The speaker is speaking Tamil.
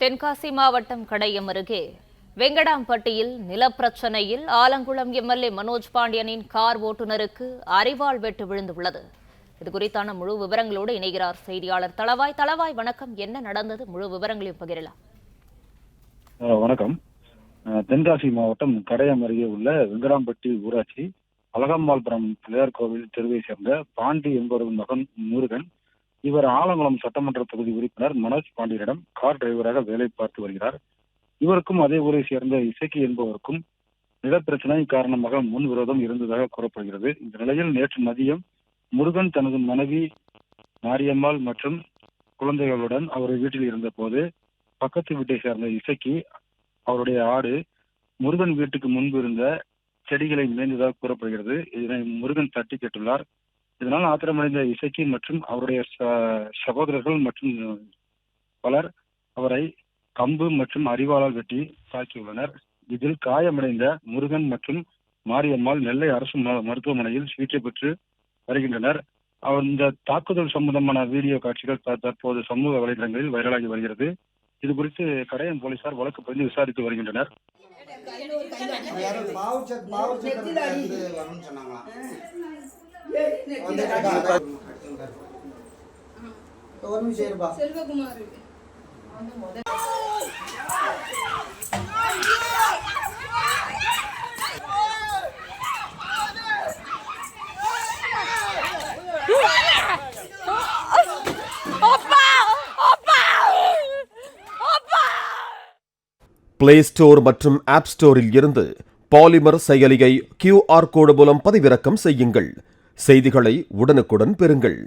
தென்காசி மாவட்டம் கடையம் அருகே வெங்கடாம்பட்டியில் நிலப்பிரச்சனையில் ஆலங்குளம் எம்எல்ஏ மனோஜ் பாண்டியனின் கார் ஓட்டுநருக்கு அரிவாள் வெட்டு விழுந்துள்ளது. இதுகுறித்தான முழு விவரங்களோடு இணைகிறார் செய்தியாளர் தளவாய். தளவாய், வணக்கம். என்ன நடந்தது? முழு விவரங்களையும் பகிரலாம். வணக்கம். தென்காசி மாவட்டம் கடையம் அருகே உள்ள வெங்கடாம்பட்டி ஊராட்சி அழகம்மாள்புரம் பிள்ளையார் கோவில் தெருவை சேர்ந்த பாண்டி என்பவரின் மகன் முருகன். இவர் ஆலங்குளம் சட்டமன்ற தொகுதி உறுப்பினர் மனோஜ் பாண்டியனிடம் கார் டிரைவராக வேலை பார்த்து வருகிறார். இவருக்கும் அதே ஊரை சேர்ந்த இசக்கி என்பவருக்கும் நிலப்பிரச்சனை காரணமாக முன் விரோதம் இருந்ததாக கூறப்படுகிறது. இந்த நிலையில் நேற்று மதியம் முருகன் தனது மனைவி மாரியம்மாள் மற்றும் குழந்தைகளுடன் அவர் வீட்டில் இருந்த போது பக்கத்து வீட்டை சேர்ந்த இசக்கி அவருடைய ஆடு முருகன் வீட்டுக்கு முன்பு இருந்த செடிகளை மேய்ந்ததாக கூறப்படுகிறது. இதனை முருகன் தட்டி கேட்டுள்ளார். இதனால் ஆத்திரமடைந்த இசக்கி மற்றும் அவருடைய சகோதரர்கள் மற்றும் பலர் அவரை கம்பு மற்றும் அரிவாளால் வெட்டி தாக்கியுள்ளனர். இதில் காயமடைந்த முருகன் மற்றும் மாரியம்மாள் நெல்லை அரசு மருத்துவமனையில் சிகிச்சை பெற்று வருகின்றனர். இந்த தாக்குதல் சம்பந்தமான வீடியோ காட்சிகள் தற்போது சமூக வலைதளங்களில் வைரலாகி வருகிறது. இது குறித்து கடையம் போலீசார் வழக்கு பதிந்து விசாரித்து வருகின்றனர். பிளே ஸ்டோர் மற்றும் ஆப் ஸ்டோரில் இருந்து பாலிமர் செயலியை QR கோடு மூலம் பதிவிறக்கம் செய்யுங்கள். செய்திகளை உடனுக்குடன் பெறுங்கள்.